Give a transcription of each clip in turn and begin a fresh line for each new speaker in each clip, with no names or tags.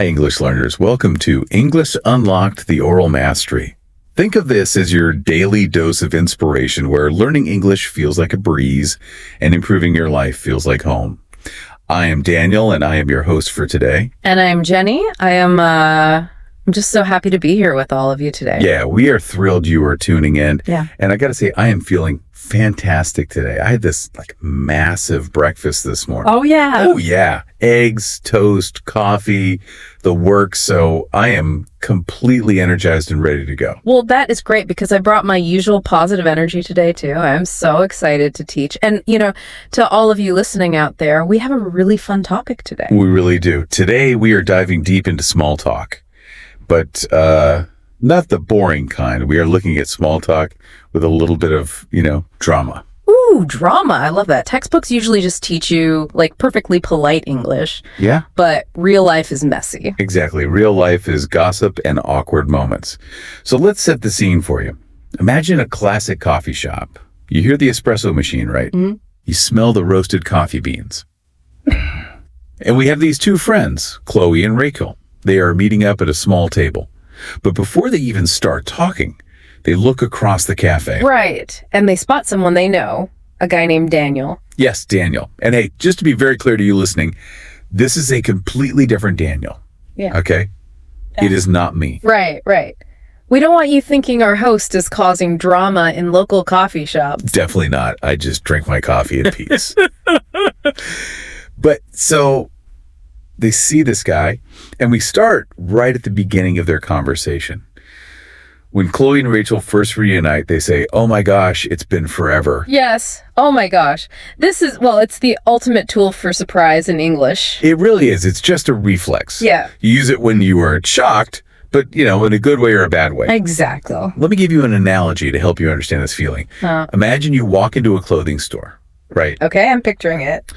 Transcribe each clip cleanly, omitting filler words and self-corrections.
English learners. Welcome to English Unlocked, the Oral Mastery. Think of this as your daily dose of inspiration where learning English feels like a breeze and improving your life feels like home. I am Daniel, and I am your host for today.
And I'm Jenny. I'm just so happy to be here with all of you today.
Yeah, we are thrilled you are tuning in.
Yeah.
And I got to say, I am feeling fantastic today. I had this massive breakfast this morning.
Oh, yeah.
Oh, yeah. Eggs, toast, coffee, the works. So I am completely energized and ready to go.
Well, that is great because I brought my usual positive energy today, too. I'm so excited to teach. And, to all of you listening out there, we have a really fun topic today.
We really do. Today, we are diving deep into small talk, but not the boring kind. We are looking at small talk with a little bit of, drama.
Ooh, drama. I love that. Textbooks usually just teach you perfectly polite English.
Yeah.
But real life is messy.
Exactly. Real life is gossip and awkward moments. So let's set the scene for you. Imagine a classic coffee shop. You hear the espresso machine, right? Mm-hmm. You smell the roasted coffee beans. And we have these two friends, Chloe and Rachel. They are meeting up at a small table. But before they even start talking, they look across the cafe.
Right. And they spot someone they know, a guy named Daniel.
Yes, Daniel. And hey, just to be very clear to you listening, this is a completely different Daniel.
Yeah.
Okay? It is not me.
Right. We don't want you thinking our host is causing drama in local coffee shops.
Definitely not. I just drink my coffee in peace. But so they see this guy, and we start right at the beginning of their conversation. When Chloe and Rachel first reunite, they say, "Oh my gosh, it's been forever."
Yes. Oh my gosh. It's the ultimate tool for surprise in English.
It really is. It's just a reflex.
Yeah.
You use it when you are shocked, but, in a good way or a bad way.
Exactly.
Let me give you an analogy to help you understand this feeling. Imagine you walk into a clothing store, right?
Okay, I'm picturing it.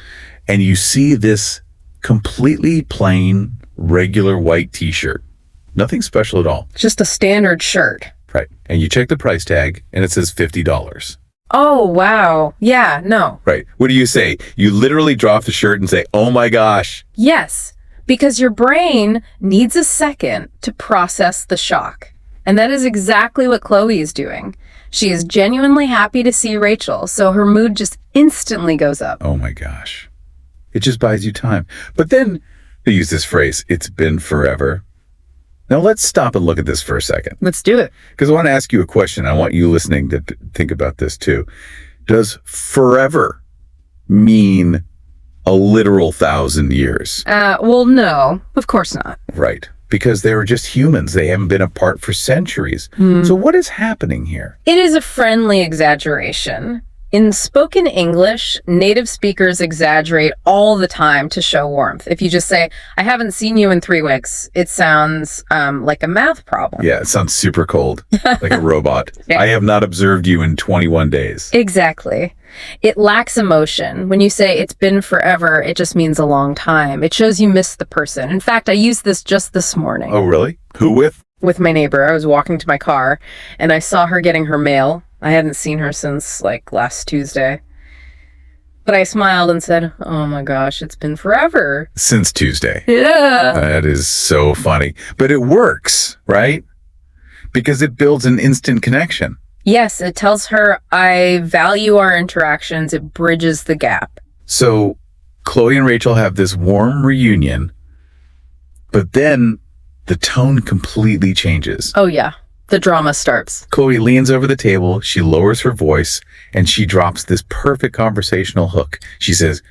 And you see this completely plain, regular white t-shirt. Nothing special at all.
Just a standard shirt.
Right. And you check the price tag, and it says $50.
Oh, wow. Yeah, no.
Right. What do you say? You literally drop the shirt and say, "Oh my gosh."
Yes, because your brain needs a second to process the shock. And that is exactly what Chloe is doing. She is genuinely happy to see Rachel, so her mood just instantly goes up.
Oh my gosh. It just buys you time. But then they use this phrase, "It's been forever." Now let's stop and look at this for a second.
Let's do it.
Because I want to ask you a question. I want you listening to think about this too. Does forever mean a literal 1,000 years?
Well, no, of course not.
Right. Because they were just humans. They haven't been apart for centuries. So what is happening here?
It is a friendly exaggeration. In spoken English, native speakers exaggerate all the time to show warmth. If you just say, "I haven't seen you in 3 weeks," it sounds like a math problem.
Yeah, it sounds super cold, like a robot.
Yeah.
"I have not observed you in 21 days.
Exactly. It lacks emotion. When you say "it's been forever," it just means a long time. It shows you miss the person. In fact, I used this just this morning.
Oh, really? Who with?
With my neighbor. I was walking to my car, and I saw her getting her mail. I hadn't seen her since last Tuesday. But I smiled and said, "Oh my gosh, it's been forever."
Since Tuesday.
Yeah.
That is so funny. But it works, right? Because it builds an instant connection.
Yes, it tells her I value our interactions. It bridges the gap.
So Chloe and Rachel have this warm reunion, but then the tone completely changes.
Oh yeah. The drama starts.
Chloe leans over the table, she lowers her voice, and she drops this perfect conversational hook. She says,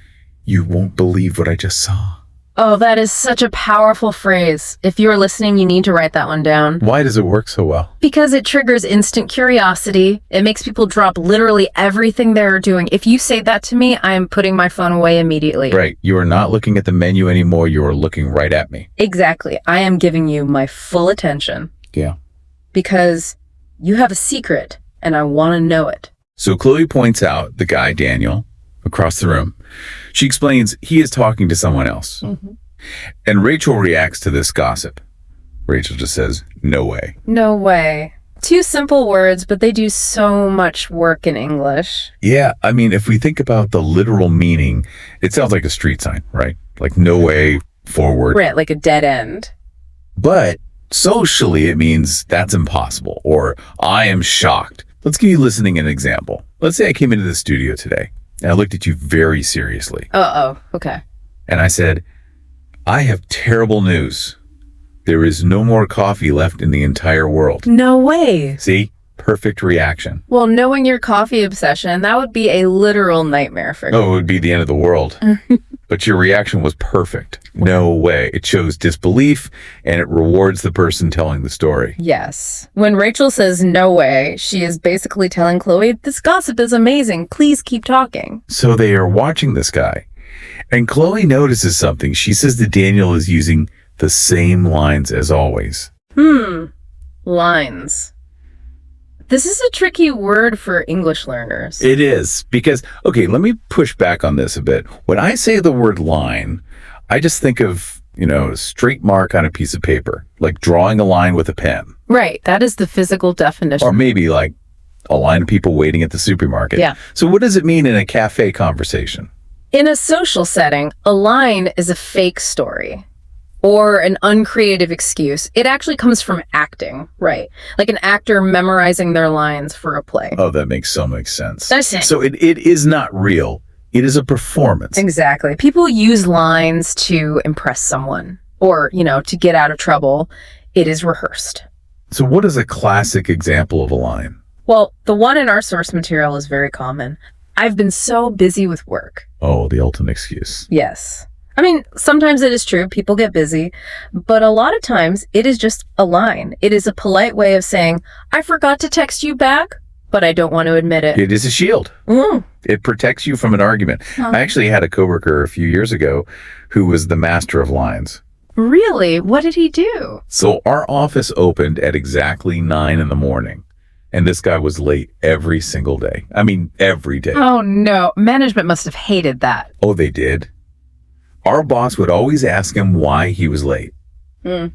"You won't believe what I just saw."
Oh, that is such a powerful phrase. If you're listening, you need to write that one down.
Why does it work so well?
Because it triggers instant curiosity. It makes people drop literally everything they're doing. If you say that to me, I'm putting my phone away immediately.
Right. You are not looking at the menu anymore. You are looking right at me.
Exactly. I am giving you my full attention.
Yeah.
Because you have a secret, and I want to know it.
So Chloe points out the guy, Daniel, across the room. She explains he is talking to someone else. Mm-hmm. And Rachel reacts to this gossip. Rachel just says, "No way."
No way. 2 simple words, but they do so much work in English.
Yeah, I mean, if we think about the literal meaning, it sounds like a street sign, right? Like, no way forward.
Right, like a dead end.
But socially, it means that's impossible or I am shocked. Let's give you listening an example. Let's say I came into the studio today and I looked at you very seriously.
Oh, okay.
And I said, I have terrible news. There is no more coffee left in the entire world.
No way.
See? Perfect reaction.
Well, knowing your coffee obsession, that would be a literal nightmare for you.
Oh, it would be the end of the world. But your reaction was perfect. No way. It shows disbelief and it rewards the person telling the story.
Yes. When Rachel says no way, she is basically telling Chloe, this gossip is amazing. Please keep talking.
So they are watching this guy. And Chloe notices something. She says that Daniel is using the same lines as always.
Lines. This is a tricky word for English learners.
It is because, okay, let me push back on this a bit. When I say the word line, I just think of, a straight mark on a piece of paper, like drawing a line with a pen.
Right. That is the physical definition.
Or maybe like a line of people waiting at the supermarket.
Yeah.
So what does it mean in a cafe conversation?
In a social setting, a line is a fake story or an uncreative excuse. It actually comes from acting, right? Like an actor memorizing their lines for a play.
Oh, that makes so much sense.
That's it.
So it is not real. It is a performance.
Exactly. People use lines to impress someone or, to get out of trouble. It is rehearsed.
So what is a classic example of a line?
Well, the one in our source material is very common. I've been so busy with work.
Oh, the ultimate excuse.
Yes. I mean, sometimes it is true. People get busy. But a lot of times it is just a line. It is a polite way of saying, I forgot to text you back, but I don't want to admit it.
It is a shield. It protects you from an argument. I actually had a coworker a few years ago who was the master of lines.
Really? What did he do?
So our office opened at exactly 9 a.m. And this guy was late every single day. I mean, every day.
Oh, no. Management must have hated that.
Oh, they did. Our boss would always ask him why he was late. And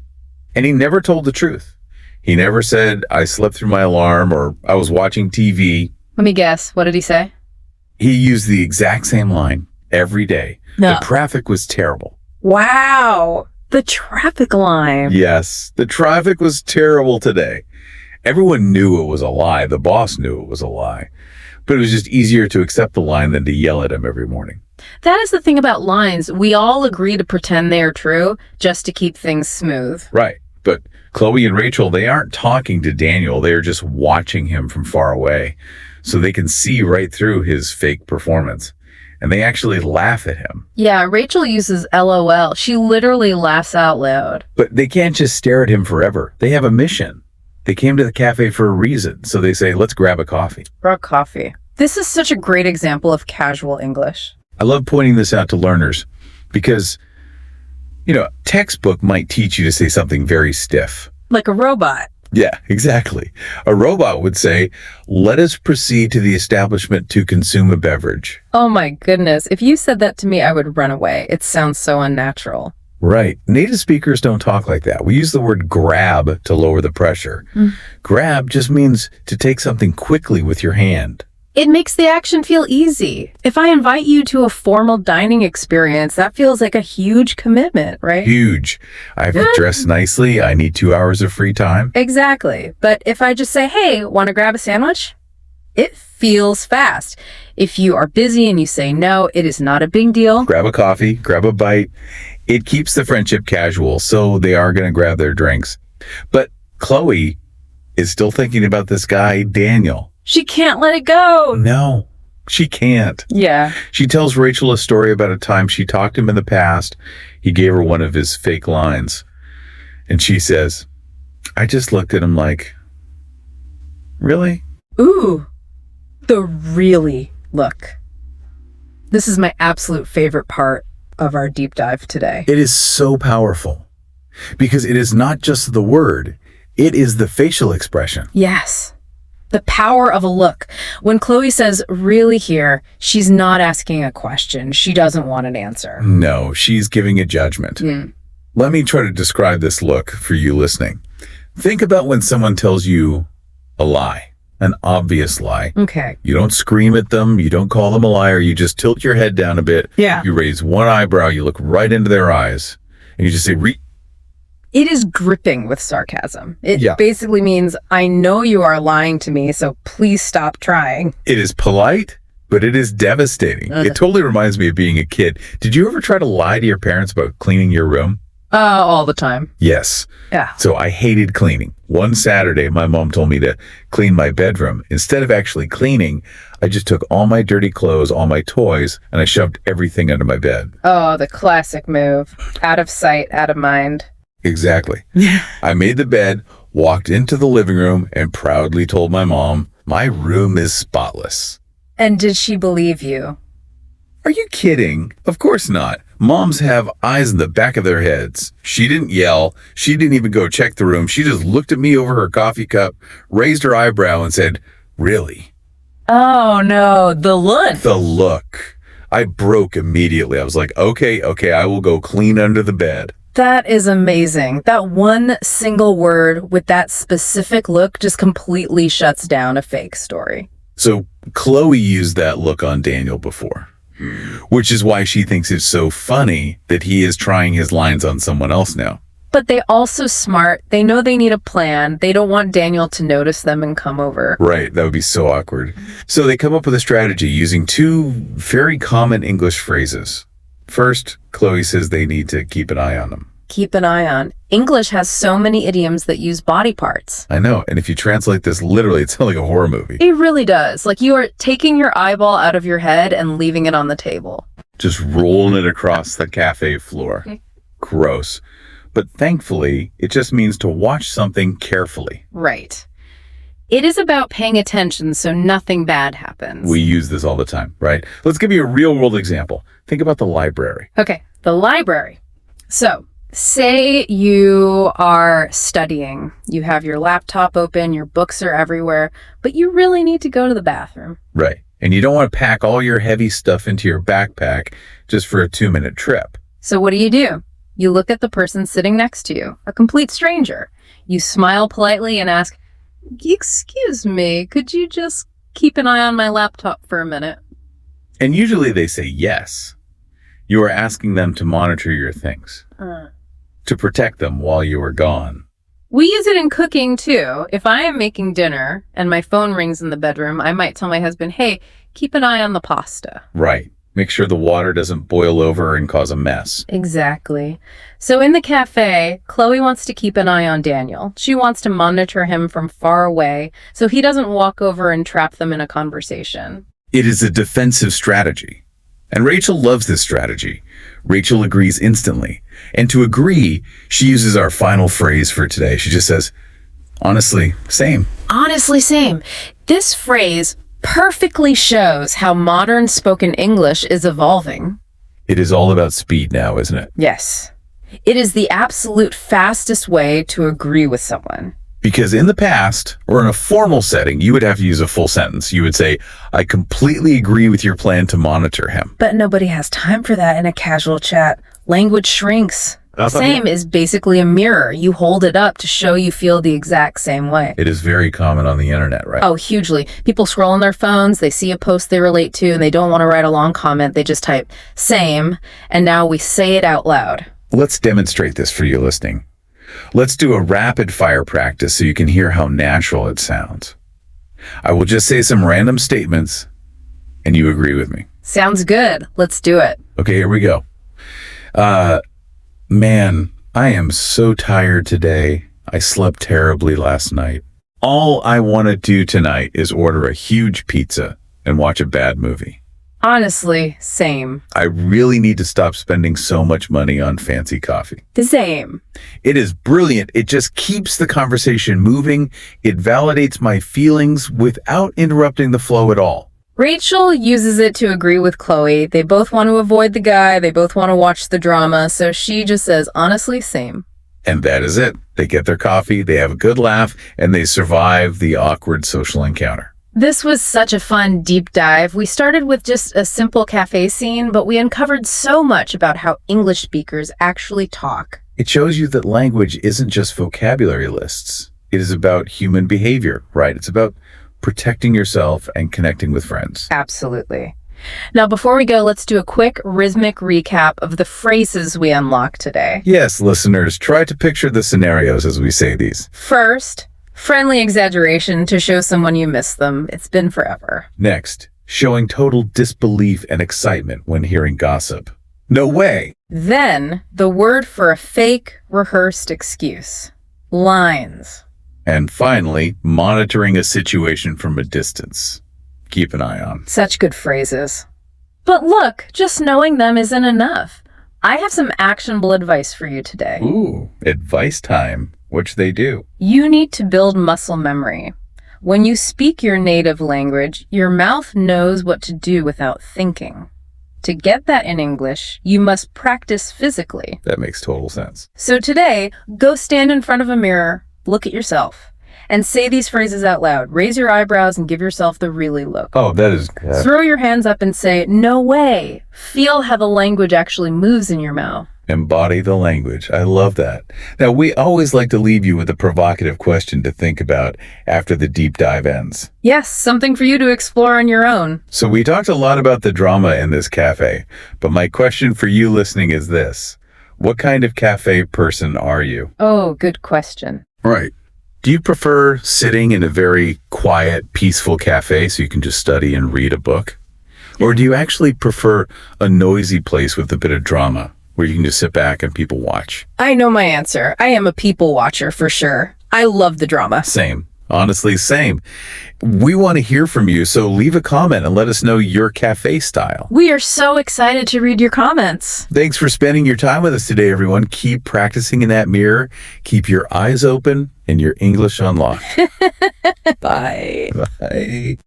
he never told the truth. He never said, I slept through my alarm or I was watching TV.
Let me guess. What did he say?
He used the exact same line every day.
No.
The traffic was terrible.
Wow. The traffic line.
Yes, the traffic was terrible today. Everyone knew it was a lie. The boss knew it was a lie. But it was just easier to accept the line than to yell at him every morning.
That is the thing about lines. We all agree to pretend they are true just to keep things smooth.
Right. But Chloe and Rachel, they aren't talking to Daniel. They are just watching him from far away. So they can see right through his fake performance. And they actually laugh at him.
Yeah, Rachel uses LOL. She literally laughs out loud.
But they can't just stare at him forever. They have a mission. They came to the cafe for a reason. So they say, let's grab a coffee.
Grab coffee. This is such a great example of casual English.
I love pointing this out to learners because, textbook might teach you to say something very stiff.
Like a robot.
Yeah, exactly. A robot would say, let us proceed to the establishment to consume a beverage.
Oh my goodness. If you said that to me, I would run away. It sounds so unnatural.
Right. Native speakers don't talk like that. We use the word grab to lower the pressure. Grab just means to take something quickly with your hand.
It makes the action feel easy. If I invite you to a formal dining experience, that feels like a huge commitment, right?
Huge. I have to dress nicely. I need 2 hours of free time.
Exactly. But if I just say, hey, want to grab a sandwich? It feels fast. If you are busy and you say no, it is not a big deal.
Grab a coffee, grab a bite. It keeps the friendship casual, so they are going to grab their drinks. But Chloe is still thinking about this guy, Daniel.
She can't let it go.
No, she can't.
Yeah.
She tells Rachel a story about a time she talked to him in the past. He gave her one of his fake lines. And she says, I just looked at him like, really?
Ooh, the really look. This is my absolute favorite part of our deep dive today.
It is so powerful because it is not just the word. It is the facial expression.
Yes. The power of a look. When Chloe says, really here, she's not asking a question. She doesn't want an answer.
No, she's giving a judgment. Let me try to describe this look for you listening. Think about when someone tells you a lie, an obvious lie.
Okay.
You don't scream at them. You don't call them a liar. You just tilt your head down a bit.
Yeah.
You raise one eyebrow. You look right into their eyes. And you just say,
It is dripping with sarcasm. It
Yeah.
basically means, I know you are lying to me, so please stop trying.
It is polite, but it is devastating. It totally reminds me of being a kid. Did you ever try to lie to your parents about cleaning your room?
All the time.
Yes.
Yeah.
So I hated cleaning. One Saturday, my mom told me to clean my bedroom. Instead of actually cleaning, I just took all my dirty clothes, all my toys, and I shoved everything under my bed.
Oh, the classic move. Out of sight, out of mind.
Exactly. I made the bed, walked into the living room, and proudly told my mom, my room is spotless.
And did she believe you?
Are you kidding? Of course not. Moms have eyes in the back of their heads. She didn't yell. She didn't even go check the room. She just looked at me over her coffee cup, raised her eyebrow, and said, really?
Oh, no. The look.
The look. I broke immediately. I was like, okay, I will go clean under the bed.
That is amazing. That one single word with that specific look just completely shuts down a fake story.
So Chloe used that look on Daniel before, which is why she thinks it's so funny that he is trying his lines on someone else now.
But they also smart. They know they need a plan. They don't want Daniel to notice them and come over.
Right, that would be so awkward. So they come up with a strategy using two very common English phrases. First, Chloe says they need to keep an eye on them.
Keep an eye on. English has so many idioms that use body parts.
I know, and if you translate this literally, it sounds like a horror movie.
It really does. Like you are taking your eyeball out of your head and leaving it on the table.
Just rolling it across the cafe floor. Gross. But thankfully, it just means to watch something carefully.
Right. It is about paying attention so nothing bad happens.
We use this all the time, right? Let's give you a real-world example. Think about the library.
Okay, the library. So, say you are studying. You have your laptop open, your books are everywhere, but you really need to go to the bathroom.
Right. And you don't want to pack all your heavy stuff into your backpack just for a 2-minute trip.
So what do? You look at the person sitting next to you, a complete stranger. You smile politely and ask, "Excuse me, could you just keep an eye on my laptop for a minute?"
And usually they say yes. You are asking them to monitor your things, to protect them while you are gone.
We use it in cooking too. If I am making dinner and my phone rings in the bedroom, I might tell my husband, "Hey, keep an eye on the pasta."
Right. Make sure the water doesn't boil over and cause a mess.
Exactly. So in the cafe, Chloe wants to keep an eye on Daniel. She wants to monitor him from far away so he doesn't walk over and trap them in a conversation.
It is a defensive strategy. And Rachel loves this strategy. Rachel agrees instantly. And to agree, she uses our final phrase for today. She just says, honestly, same.
Honestly, same. This phrase perfectly shows how modern spoken English is evolving.
It is all about speed now, isn't it?
Yes. It is the absolute fastest way to agree with someone.
Because in the past, or in a formal setting, you would have to use a full sentence. You would say, I completely agree with your plan to monitor him.
But nobody has time for that in a casual chat. Language shrinks. Same is basically a mirror. You hold it up to show you feel the exact same way.
It is very common on the internet, right?
Oh, hugely. People scroll on their phones, they see a post they relate to, and they don't want to write a long comment. They just type same, and now we say it out loud.
Let's demonstrate this for you listening. Let's do a rapid fire practice so you can hear how natural it sounds. I will just say some random statements, and you agree with me.
Sounds good. Let's do it.
Okay, here we go. Man, I am so tired today. I slept terribly last night. All I want to do tonight is order a huge pizza and watch a bad movie.
Honestly, same.
I really need to stop spending so much money on fancy coffee.
The same.
It is brilliant. It just keeps the conversation moving. It validates my feelings without interrupting the flow at all.
Rachel uses it to agree with Chloe. They both want to avoid the guy. They both want to watch the drama. So she just says, honestly, same.
And that is it. They get their coffee, they have a good laugh, and they survive the awkward social encounter.
This was such a fun deep dive. We started with just a simple cafe scene, but we uncovered so much about how English speakers actually talk.
It shows you that language isn't just vocabulary lists. It is about human behavior, right? It's about protecting yourself and connecting with friends.
Absolutely. Now, before we go, let's do a quick rhythmic recap of the phrases we unlocked today.
Yes, listeners, try to picture the scenarios as we say these.
First, friendly exaggeration to show someone you miss them. It's been forever.
Next, showing total disbelief and excitement when hearing gossip. No way!
Then, the word for a fake, rehearsed excuse. Lines.
And finally, monitoring a situation from a distance. Keep an eye on.
Such good phrases. But look, just knowing them isn't enough. I have some actionable advice for you today.
Ooh, advice time. Which they do.
You need to build muscle memory. When you speak your native language, your mouth knows what to do without thinking. To get that in English, you must practice physically.
That makes total sense.
So today, go stand in front of a mirror, look at yourself, and say these phrases out loud. Raise your eyebrows and give yourself the really look.
Oh, that is...
Throw your hands up and say, no way. Feel how the language actually moves in your mouth.
Embody the language. I love that. Now, we always like to leave you with a provocative question to think about after the deep dive ends.
Yes, something for you to explore on your own.
So we talked a lot about the drama in this cafe, but my question for you listening is this. What kind of cafe person are you?
Oh, good question.
Right. Do you prefer sitting in a very quiet, peaceful cafe so you can just study and read a book? Or do you actually prefer a noisy place with a bit of drama, where you can just sit back and people watch?
I know my answer. I am a people watcher for sure. I love the drama.
Same. Honestly, same. We want to hear from you, so leave a comment and let us know your cafe style.
We are so excited to read your comments.
Thanks for spending your time with us today, everyone. Keep practicing in that mirror. Keep your eyes open and your English unlocked.
Bye.
Bye.